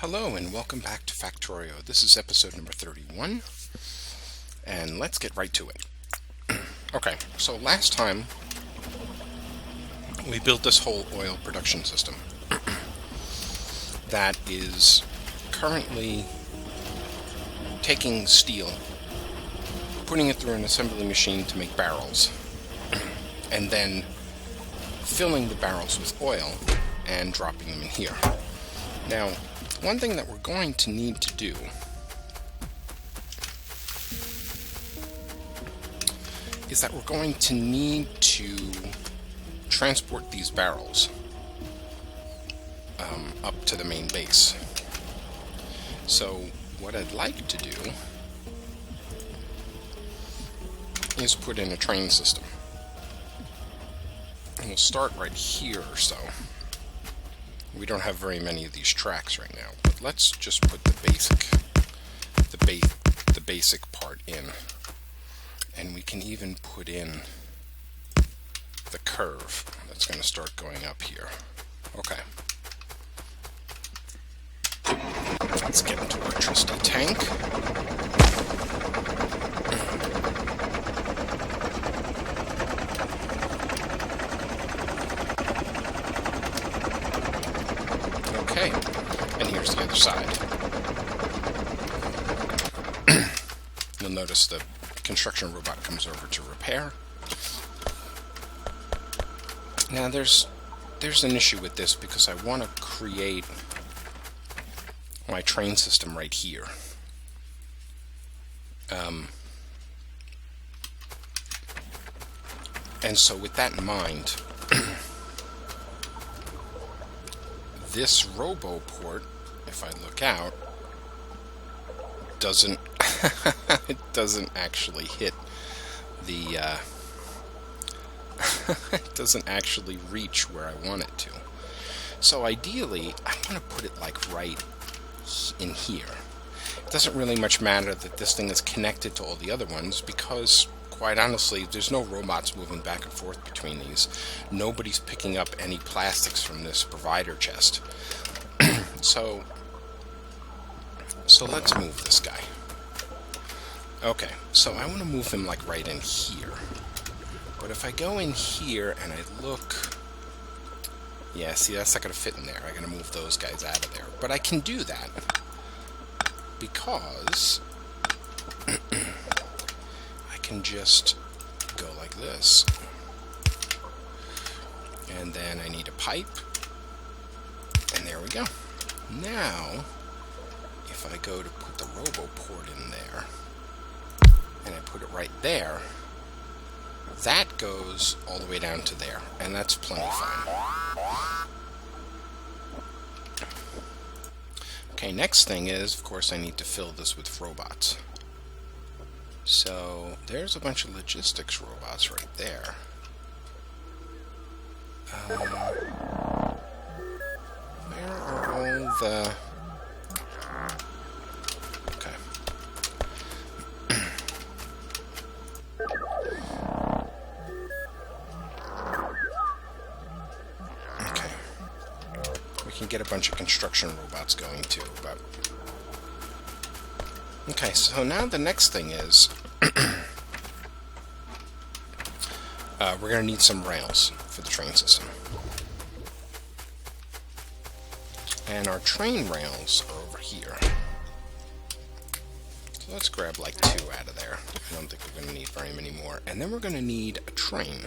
Hello and welcome back to Factorio. This is episode number 31, and let's get right to it. Okay, so last time we built this whole oil production system that is currently taking steel, putting it through an assembly machine to make barrels, and then filling the barrels with oil and dropping them in here. Now, one thing that we're going to need to do is that we're going to need to transport these barrels up to the main base. So what I'd like to do is put in a train system. And we'll start right here or so. We don't have very many of these tracks right now, but let's just put the basic part in, and we can even put in the curve that's going to start going up here. Okay, let's get into our trusty tank. Okay, and here's the other side. You'll notice the construction robot comes over to repair. Now there's an issue with this because I want to create my train system right here. And so with that in mind, this robo port, if I look out, doesn't it doesn't actually hit the it doesn't actually reach where I want it to. So ideally, I want to put it like right in here. It doesn't really much matter that this thing is connected to all the other ones because, quite honestly, there's no robots moving back and forth between these. Nobody's picking up any plastics from this provider chest. So let's move this guy. Okay, so I want to move him like right in here. But if I go in here and I look... Yeah, see, that's not going to fit in there. I'm going to move those guys out of there. But I can do that because I can just go like this. And then I need a pipe. And there we go. Now, if I go to put the robo port in there, and I put it right there, that goes all the way down to there, and that's plenty fine. Okay, next thing is, of course, I need to fill this with robots. So, there's a bunch of logistics robots right there. Where are all the... Okay. Okay. We can get a bunch of construction robots going too, but... Okay, so now the next thing is... we're going to need some rails for the train system. And our train rails are over here. So let's grab like 2 out of there. I don't think we're going to need very many more. And then we're going to need a train.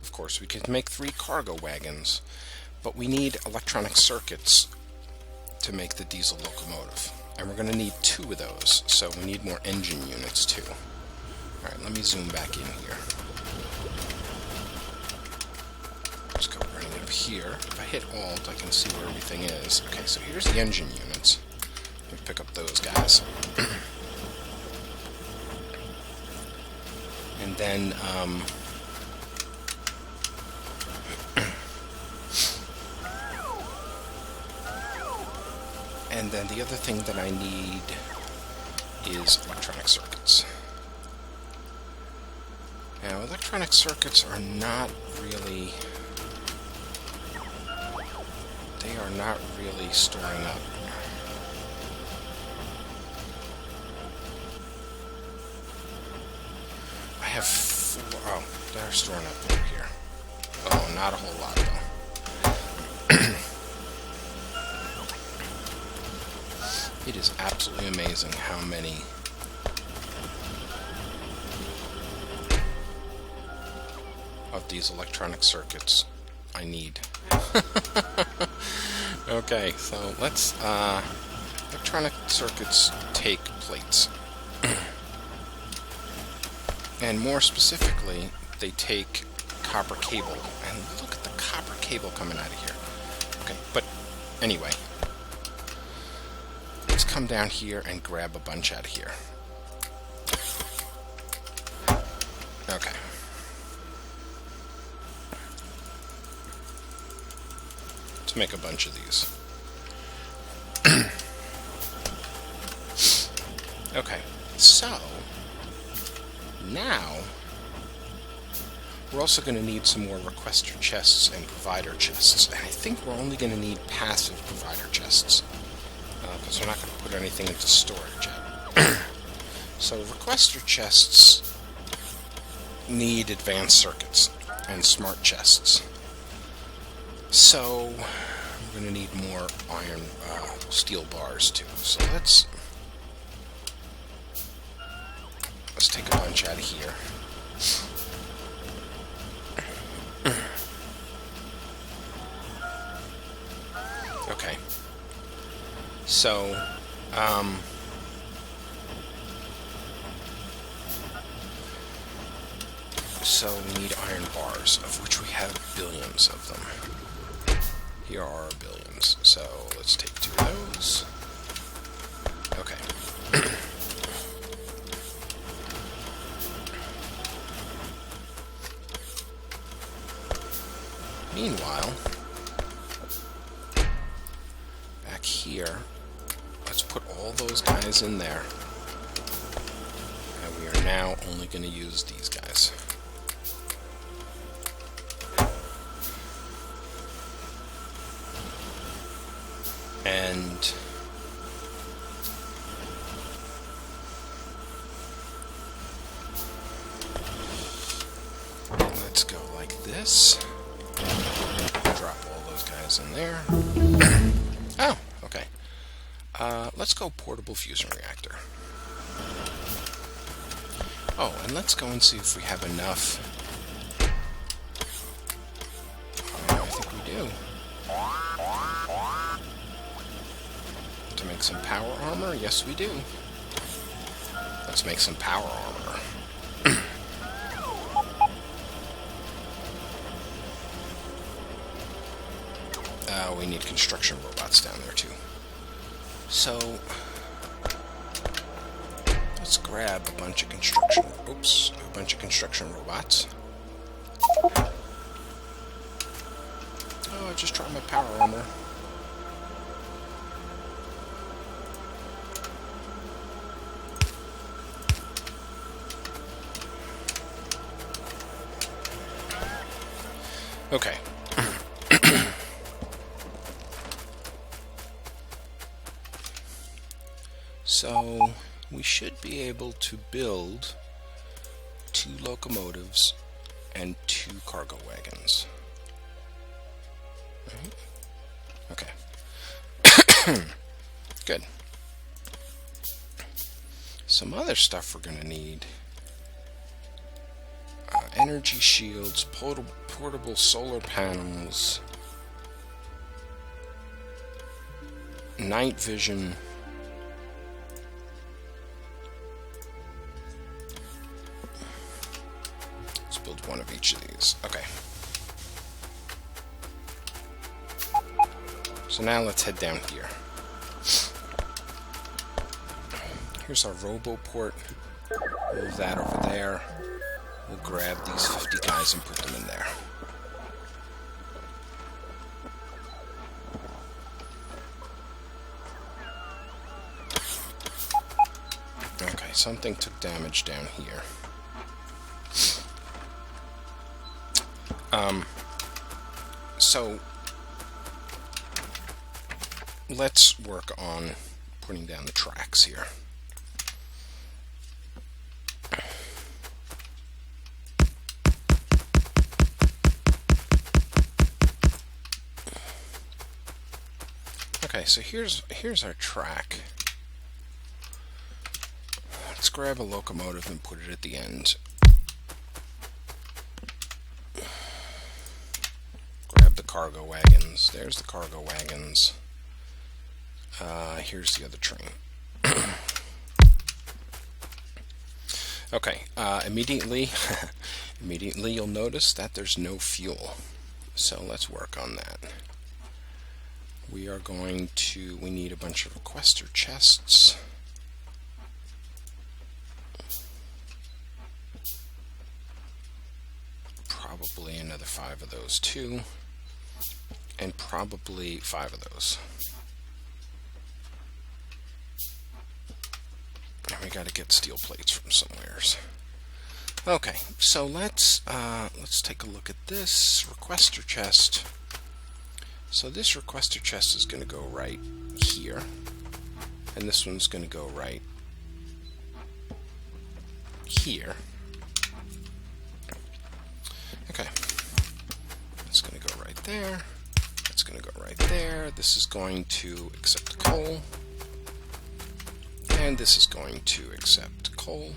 Of course, we could make 3 cargo wagons, but we need electronic circuits to make the diesel locomotive. And we're going to need 2 of those, so we need more engine units too. Alright, let me zoom back in here. Let's go running up here. If I hit Alt, I can see where everything is. Okay, so here's the engine units. Let me pick up those guys. And then, and then the other thing that I need is electronic circuits. Now, electronic circuits are not really... They are not really storing up. have four. Oh, they're storing up over here. Oh, not a whole lot, though. It is absolutely amazing how many of these electronic circuits I need. Okay, so let's, electronic circuits take plates. And more specifically, they take copper cable. And look at the copper cable coming out of here. Okay, but anyway, let's come down here and grab a bunch out of here. Okay. Let's make a bunch of these. Okay, so now we're also going to need some more requester chests and provider chests. And I think we're only going to need passive provider chests, because we're not going to put anything into storage yet. So requester chests need advanced circuits and smart chests. So we're going to need more iron, steel bars too. So let's take a bunch out of here. Okay. So, we need iron bars, of which we have billions of them. Here are our billions. So let's take 2 of those. Okay. Meanwhile, back here, let's put all those guys in there. And we are now only going to use these guys. And let's go like this. Drop all those guys in there. Oh, okay. Let's go portable fusion reactor. Oh, and let's go and see if we have enough. I think we do. To make some power armor? Yes, we do. Let's make some power armor. We need construction robots down there too. So let's grab a bunch of construction robots. Oh, I just dropped my power armor. Okay. So we should be able to build 2 locomotives and 2 cargo wagons. Okay. Good. Some other stuff we're going to need. Energy shields, portable solar panels, night vision, let's build one of each of these. Okay. So now let's head down here. Here's our roboport. Move that over there. We'll grab these 50 guys and put them in there. Okay, something took damage down here. So let's work on putting down the tracks here. Okay, so here's our track. Let's grab a locomotive and put it at the end. Grab the cargo wagons. There's the cargo wagons. Here's the other train. Okay, immediately you'll notice that there's no fuel. So let's work on that. We need a bunch of requester chests. Probably another 5 of those too. And probably 5 of those. We got to get steel plates from somewheres. Okay, so let's take a look at this requester chest. So this requester chest is going to go right here, and this one's going to go right here. Okay, it's going to go right there. It's going to go right there. This is going to accept coal. And this is going to accept coal.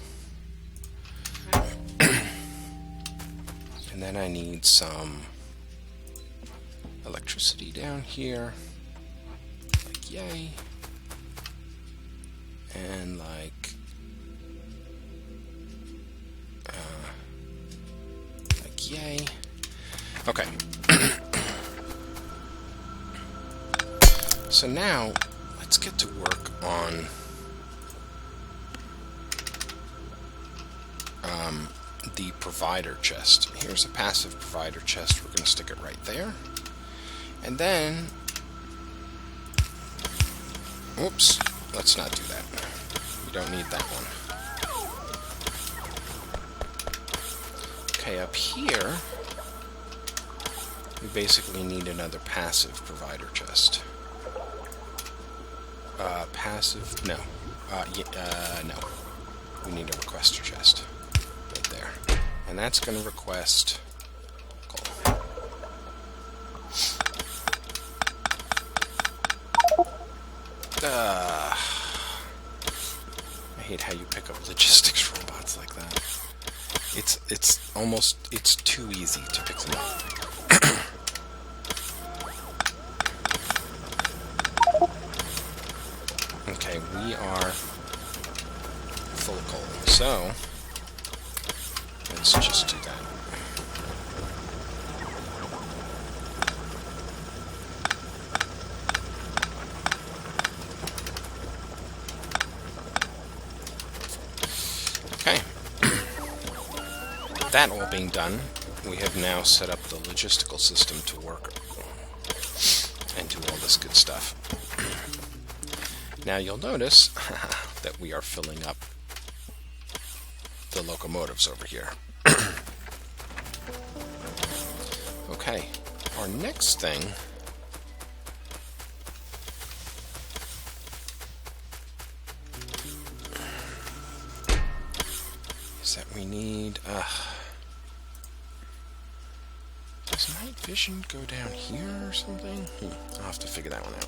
And then I need some electricity down here. Like yay. And like yay. Okay. So now let's get to work on the provider chest. Here's a passive provider chest. We're going to stick it right there. And then, oops, let's not do that. We don't need that one. Okay, up here, we basically need another passive provider chest. Passive, no. No. We need a requester chest. Right there. And that's going to request coal. I hate how you pick up logistics robots like that. It's too easy to pick them up. Okay, we are full of coal, so let's just do that. Okay. That all being done, we have now set up the logistical system to work and do all this good stuff. Now you'll notice that we are filling up the locomotives over here. Okay, our next thing is that we need does night vision go down here or something? I'll have to figure that one out.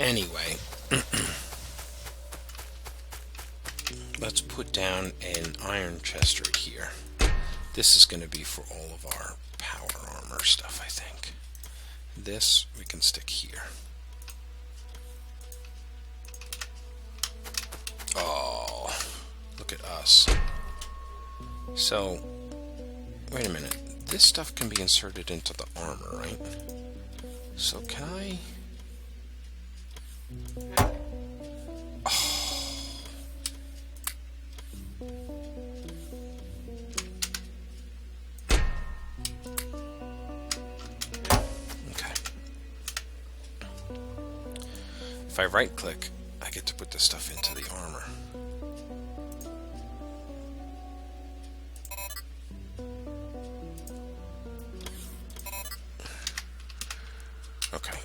Anyway, let's put down an iron chest right here. This is going to be for all of our power armor stuff, I think. This we can stick here. Oh, look at us. So, wait a minute. This stuff can be inserted into the armor, right? So can I... If I right-click, I get to put this stuff into the armor. Okay.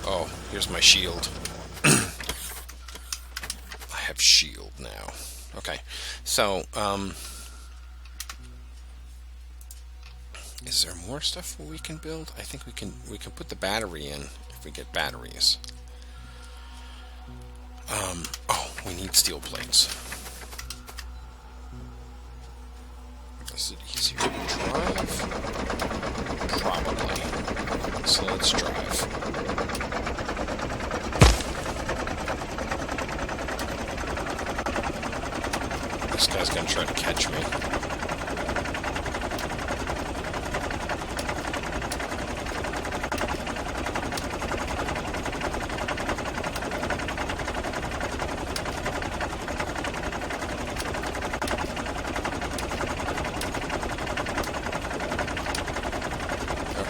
Oh, here's my shield. I have shield now. Okay, so, Is there more stuff we can build? I think we can put the battery in if we get batteries. Oh, we need steel plates. Is it easier to drive? Probably. So let's drive. This guy's gonna try to catch me.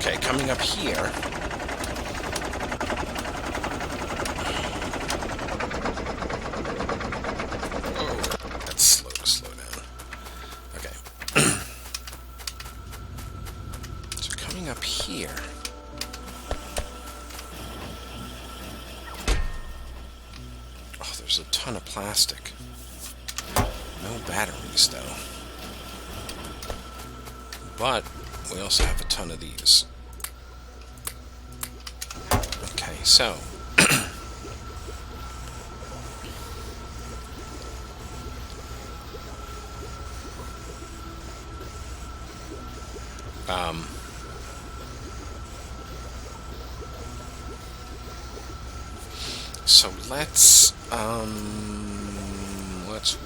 Okay, coming up here. Oh, that's slow to slow down. Okay. So coming up here. Oh, there's a ton of plastic. No batteries, though. But we also have a ton of these. Okay, so so let's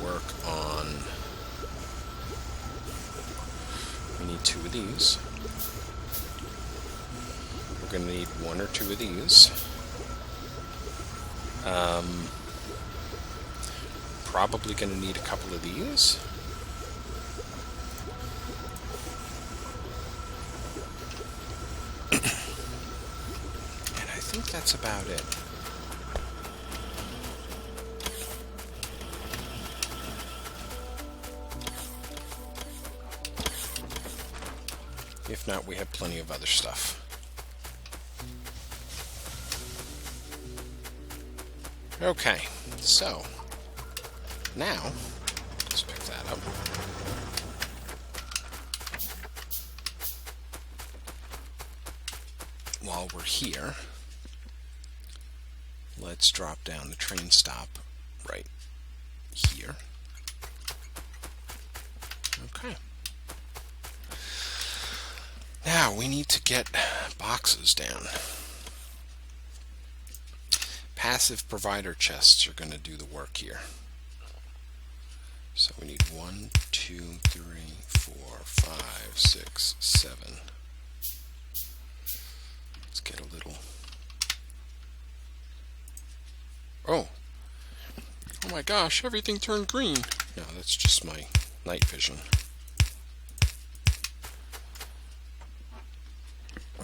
work on. We need 2 of these. We're going to need 1 or 2 of these. Probably going to need a couple of these. And I think that's about it. If not, we have plenty of other stuff. Okay, so now let's pick that up. While we're here, let's drop down the train stop right here. Okay. Now we need to get boxes down. Passive provider chests are going to do the work here. So we need 1, 2, 3, 4, 5, 6, 7. Let's get a little. Oh my gosh, everything turned green. No, that's just my night vision.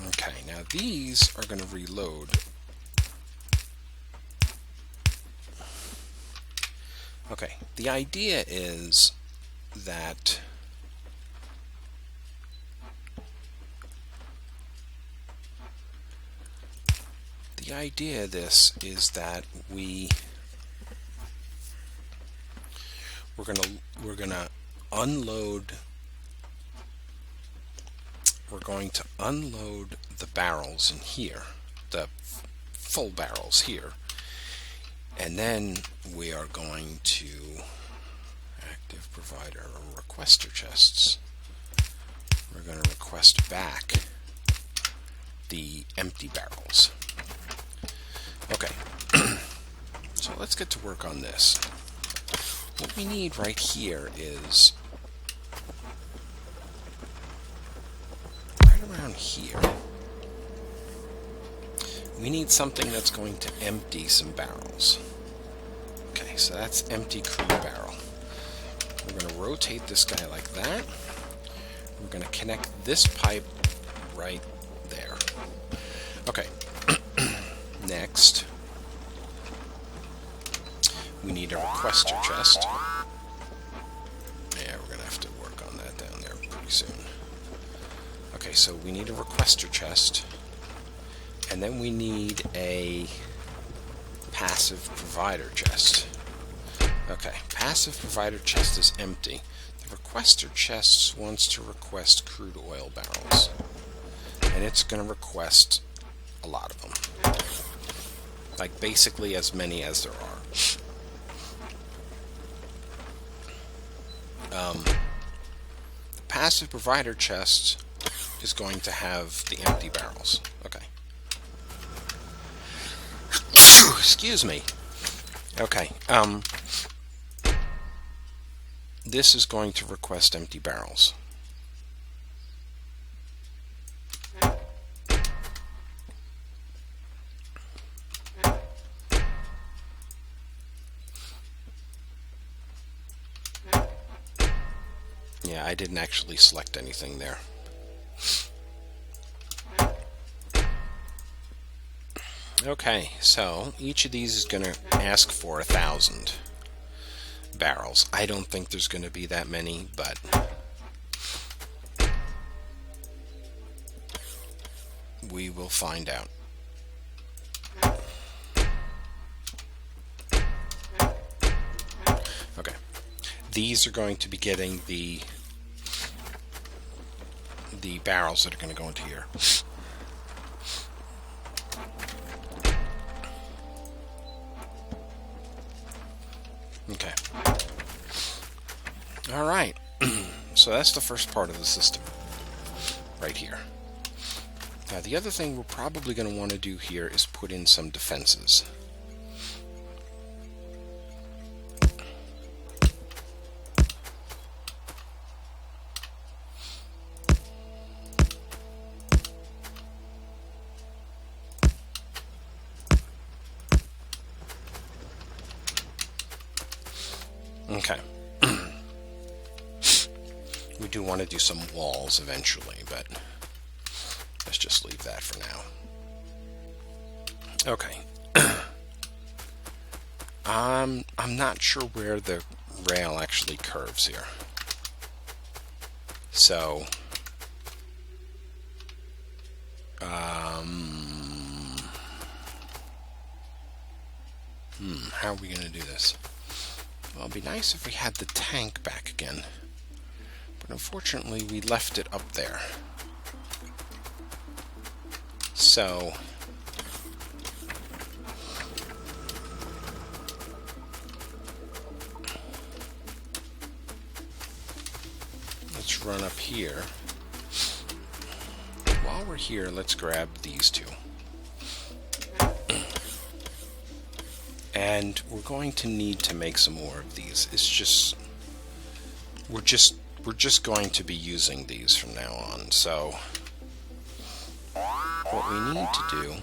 Okay, now these are going to reload. Okay, the idea is that we're gonna unload. We're going to unload the barrels in here, the full barrels here. And then we are going to active provider or requester chests. We're going to request back the empty barrels. Okay, so let's get to work on this. What we need right here is right around here. We need something that's going to empty some barrels. Okay, so that's empty crude barrel. We're going to rotate this guy like that. We're going to connect this pipe right there. Okay, next we need a requester chest. Yeah, we're going to have to work on that down there pretty soon. Okay, so we need a requester chest. And then we need a passive provider chest. Okay, passive provider chest is empty. The requester chest wants to request crude oil barrels. and it's going to request a lot of them. Like basically as many as there are. The passive provider chest is going to have the empty barrels. Okay. Excuse me. Okay. This is going to request empty barrels. Yeah, I didn't actually select anything there. Okay, so each of these is going to ask for 1,000 barrels. I don't think there's going to be that many, but we will find out. Okay, these are going to be getting the barrels that are going to go into here. Okay. All right. So that's the first part of the system right here. Now the other thing we're probably going to want to do here is put in some defenses. Okay. We do want to do some walls eventually, but let's just leave that for now. Okay. I'm not sure where the rail actually curves here. So how are we going to do this? Well, it'd be nice if we had the tank back again. But unfortunately, we left it up there. So let's run up here. While we're here, let's grab these two. And we're going to need to make some more of these. It's just we're just going to be using these from now on. So what we need to do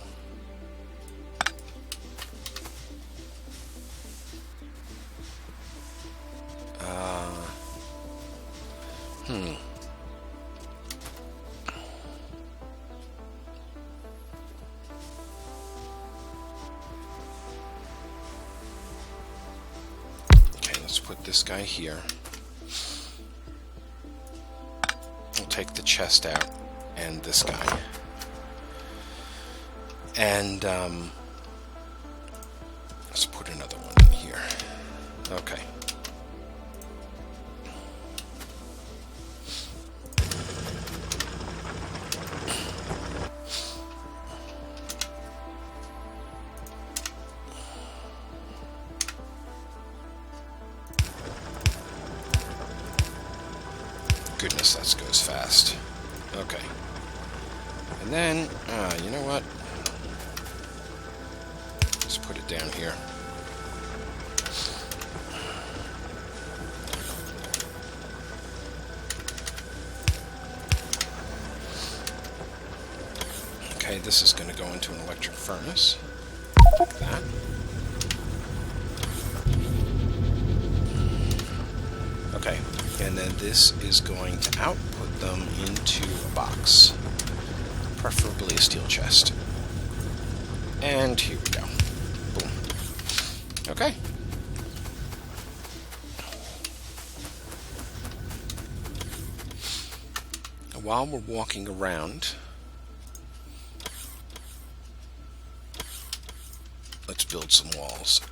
let's put this guy here. We'll take the chest out and this guy. And let's put another one in here. Okay. Goodness, that goes fast. Okay. And then, you know what? Let's put it down here. Okay, this is going to go into an electric furnace. Like that. Okay, and then this is going to output them into a box, preferably a steel chest. And here we go. Boom. Okay. While we're walking around, let's build some walls,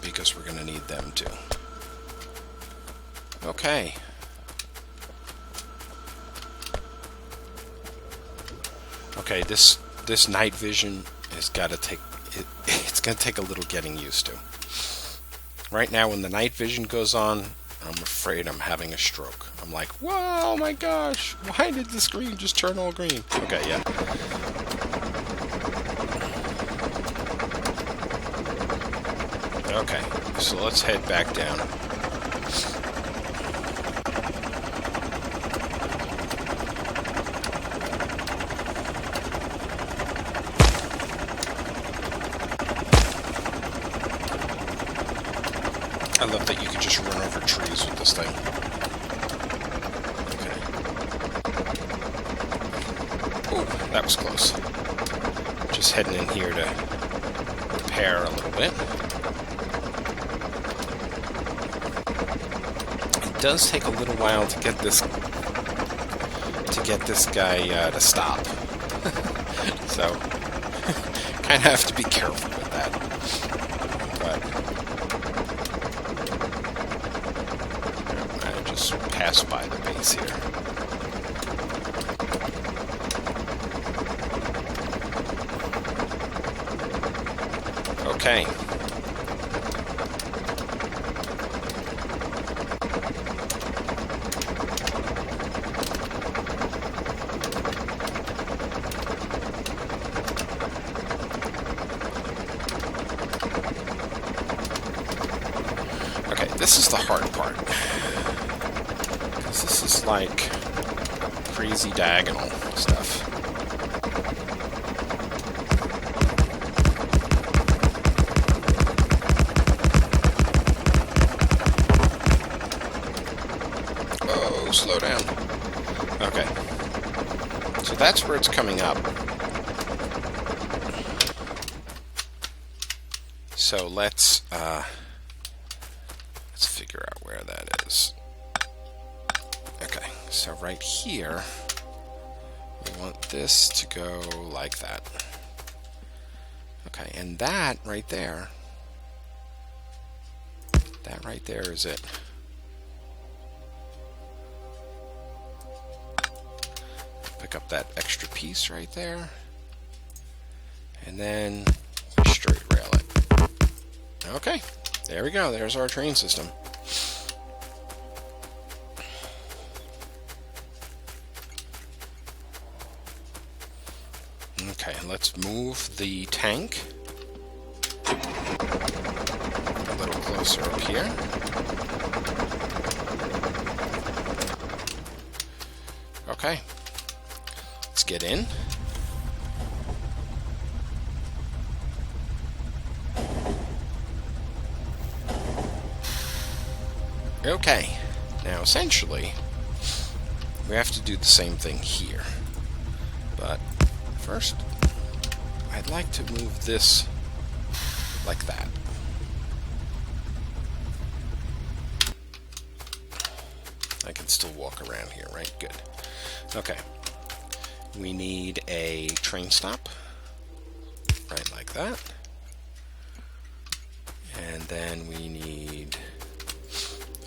because we're going to need them too. Okay. Okay, this night vision has got to take it's going to take a little getting used to. Right now, when the night vision goes on, I'm afraid I'm having a stroke. I'm like, whoa, my gosh, why did the screen just turn all green? Okay, yeah. Okay, so let's head back down. I love that you can just run over trees with this thing. Okay. Ooh, that was close. Just heading in here to repair a little bit. It does take a little while to get this guy to stop. So kind of have to be careful with that. But I just passed by the base here. Okay. This is the hard part, because this is like crazy diagonal stuff. Oh, slow down. Okay, so that's where it's coming up. So let's figure out where that is. Okay, so right here, we want this to go like that. Okay, and that right there is it. Pick up that extra piece right there, and then straight rail it. Okay, there we go. There's our train system. Okay, let's move the tank a little closer up here. Okay, let's get in. Okay, now essentially we have to do the same thing here, but first I'd like to move this like that. I can still walk around here, right? Good. Okay, we need a train stop right like that, and then we need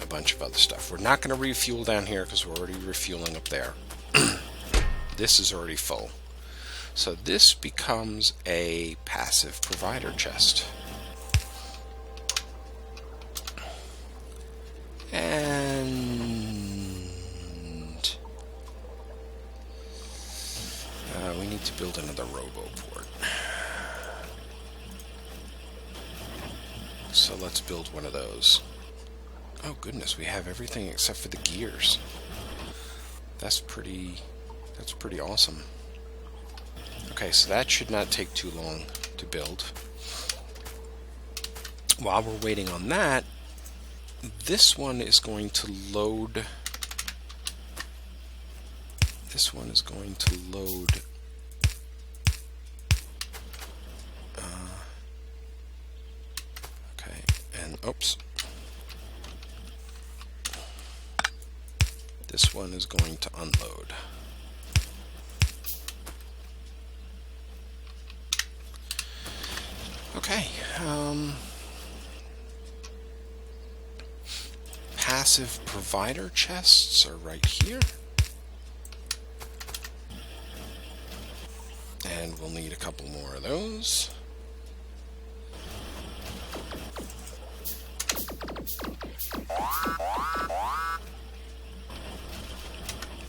a bunch of other stuff. We're not going to refuel down here because we're already refueling up there. This is already full. So this becomes a passive provider chest. And we need to build another roboport. So let's build one of those. Oh goodness, we have everything except for the gears. That's pretty awesome. Okay, so that should not take too long to build. While we're waiting on that, this one is going to load. This one is going to load. Okay, and oops. This one is going to unload. Okay. Passive provider chests are right here. And we'll need a couple more of those.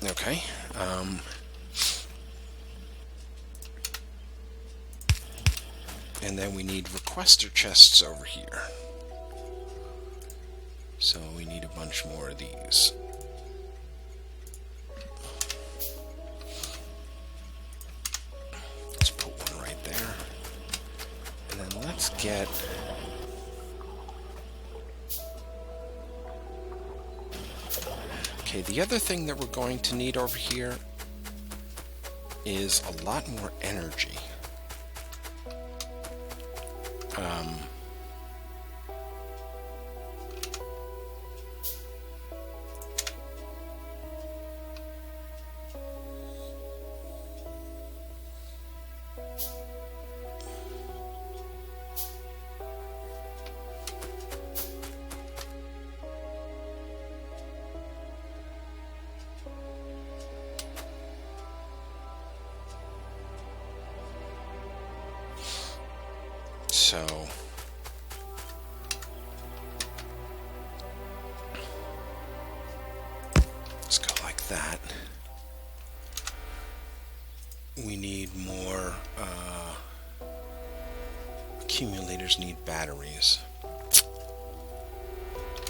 Okay. And then we need requester chests over here. So we need a bunch more of these. Let's put one right there. And then let's get... Okay, the other thing that we're going to need over here is a lot more energy. So let's go like that. We need more accumulators, need batteries.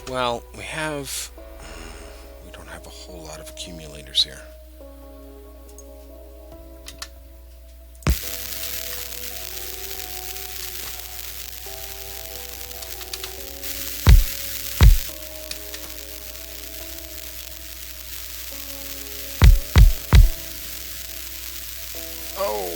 Well, we don't have a whole lot of accumulators here. Oh!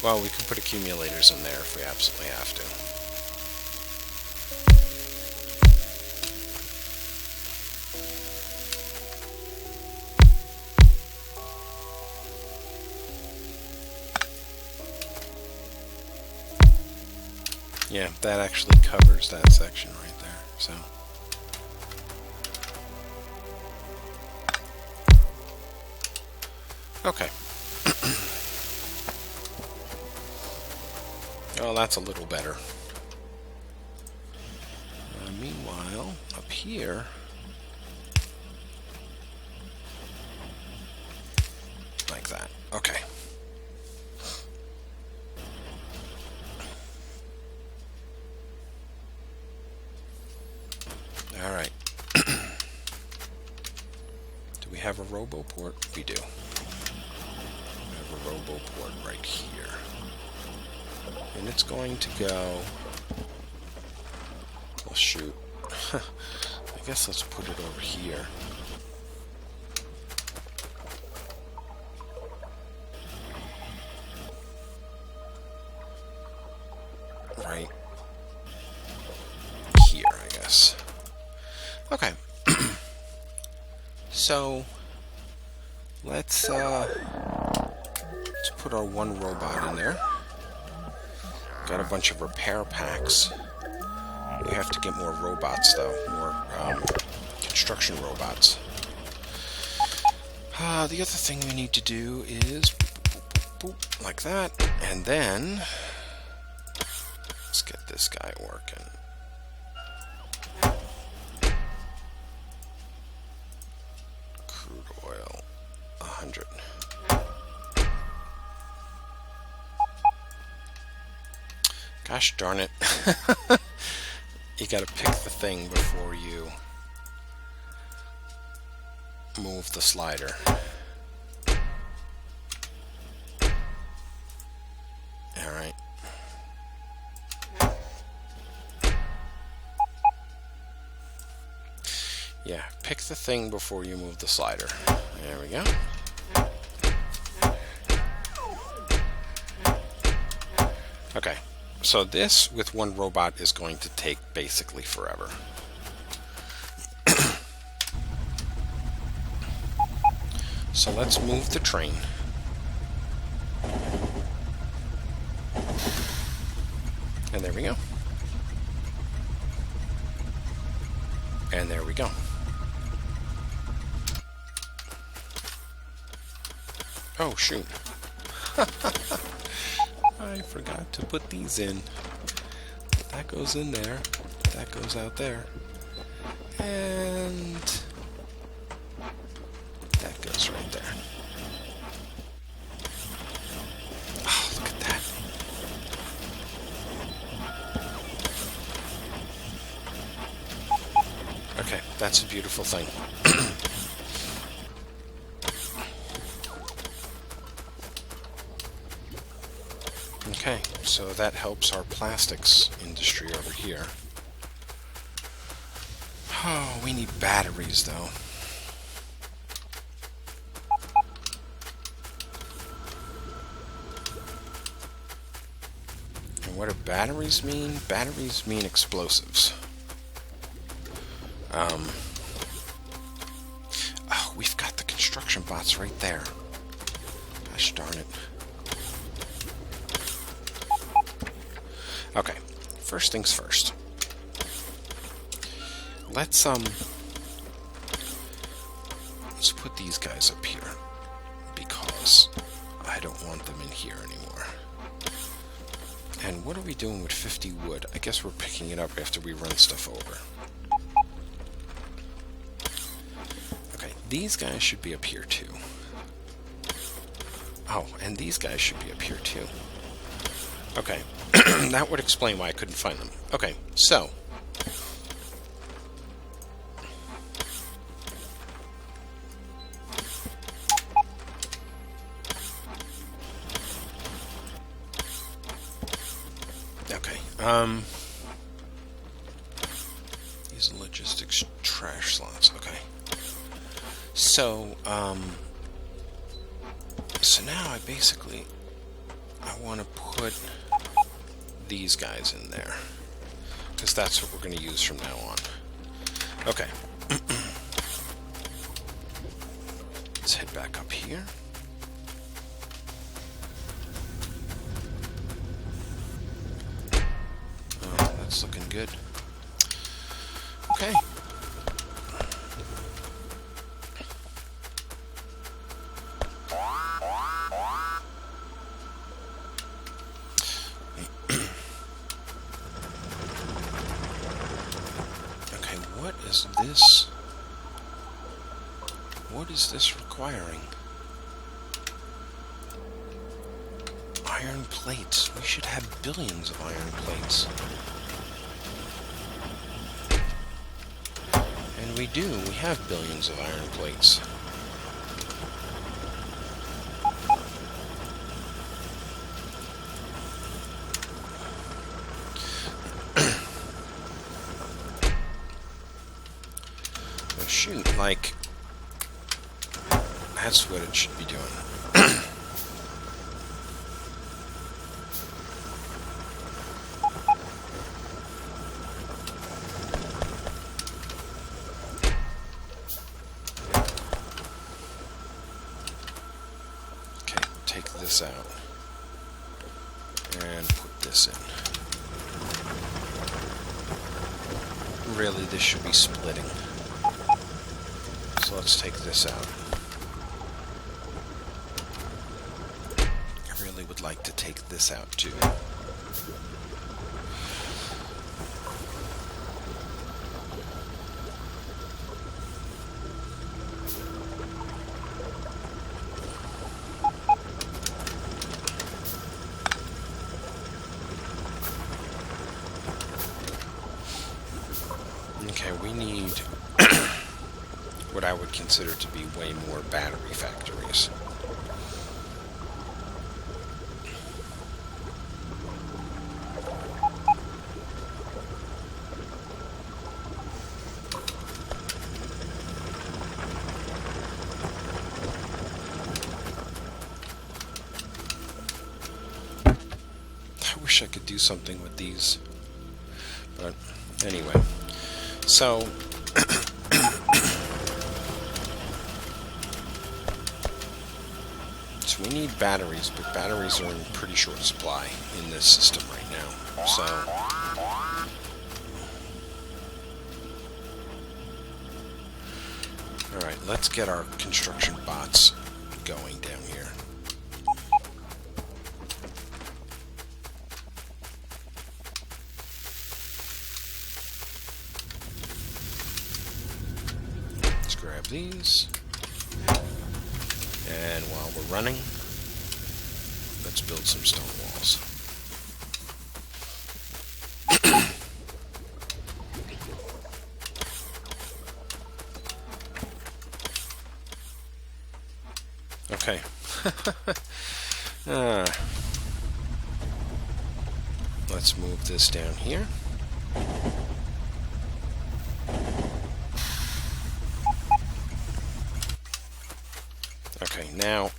Well, we can put accumulators in there if we absolutely have to. Yeah, that actually covers that section right there, so... Okay. Oh, that's a little better. Meanwhile, up here... like that. Okay. Alright. Do we have a RoboPort? We do. RoboPort right here, and it's going to go, well, shoot, I guess let's put it over here. Right here, I guess. Okay. So let's put our one robot in there. Got a bunch of repair packs. We have to get more robots, though. More construction robots. The other thing we need to do is boop, boop, boop, like that, and then let's get this guy working. Crude oil, 100. Gosh darn it. You gotta pick the thing before you move the slider. Alright. Yeah, pick the thing before you move the slider. There we go. Okay. So this, with one robot, is going to take basically forever. So let's move the train. And there we go. And there we go. Oh, shoot. I forgot to put these in. That goes in there. That goes out there. And that goes right there. Oh, look at that. Okay, that's a beautiful thing. Okay, so that helps our plastics industry over here. Oh, we need batteries, though. And what do batteries mean? Batteries mean explosives. Oh, we've got the construction bots right there. Gosh darn it. Okay, first things first. Let's put these guys up here because I don't want them in here anymore. And what are we doing with 50 wood? I guess we're picking it up after we run stuff over. Okay, these guys should be up here too. Oh, and these guys should be up here too. Okay, that would explain why I couldn't find them. Okay, so these are logistics trash slots. Okay, so so now I want to put these guys in there because that's what we're going to use from now on. Okay. Let's head back up here. Oh, that's looking good. Okay. What is this? What is this requiring? Iron plates. We should have billions of iron plates. And we do. We have billions of iron plates. Shoot, like, that's what it should be doing. Okay, take this out and put this in. Really, this should be splitting. So let's take this out. I really would like to take this out too. Okay, we need what I would consider to be way more battery factories. I wish I could do something with these, but anyway. So we need batteries, but batteries are in pretty short supply in this system right now. So alright, let's get our construction bots going down here. grab these. And while we're running, let's build some stone walls. Okay. Let's move this down here. Okay, now,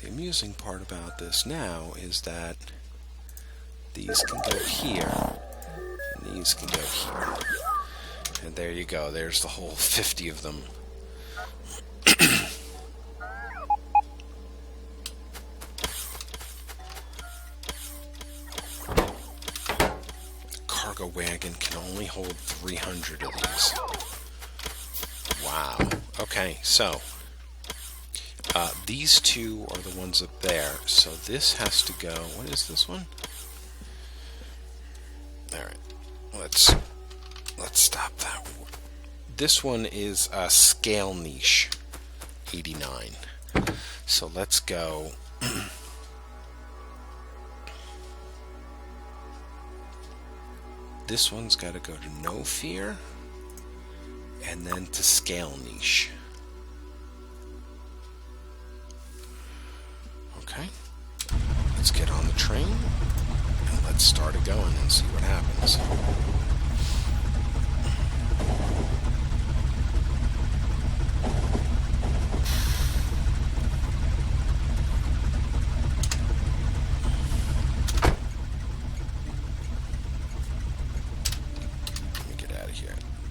the amusing part about this now is that these can go here, and these can go here. And there you go, there's the whole 50 of them. Cargo wagon can only hold 300 of these. Wow. Okay, so these two are the ones up there. So this has to go. What is this one? All right. Let's stop that. This one is a scale niche 89. So let's go. This one's got to go to no fear, and then to scale niche. Okay, let's get on the train, and let's start it going and see what happens.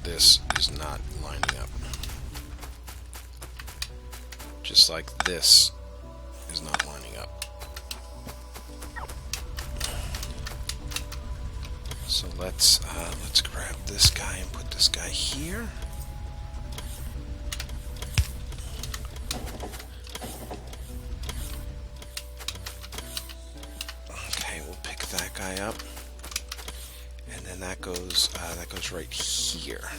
This is not lining up. Just like this is not lining up. So let's grab this guy and put this guy here. Okay, we'll pick that guy up. And then that goes right here.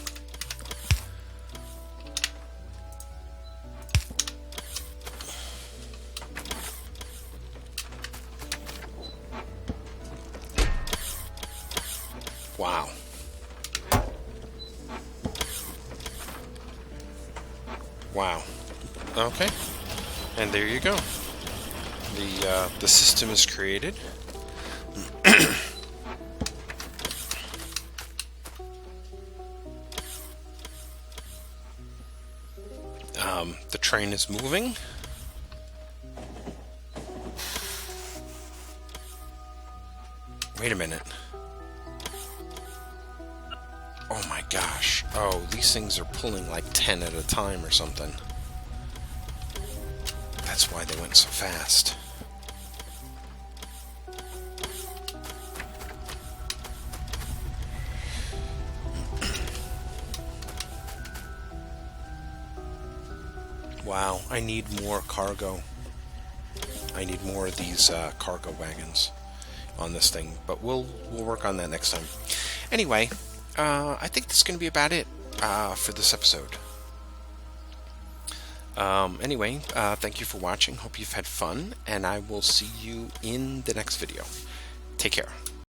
Wow. Wow. Okay. And there you go. The system is created. The train is moving. Wait a minute. Oh my gosh. Oh, these things are pulling like 10 at a time or something. That's why they went so fast. Wow, I need more cargo. I need more of these cargo wagons on this thing, but we'll work on that next time. Anyway, I think that's going to be about it for this episode. Anyway, thank you for watching. Hope you've had fun, and I will see you in the next video. Take care.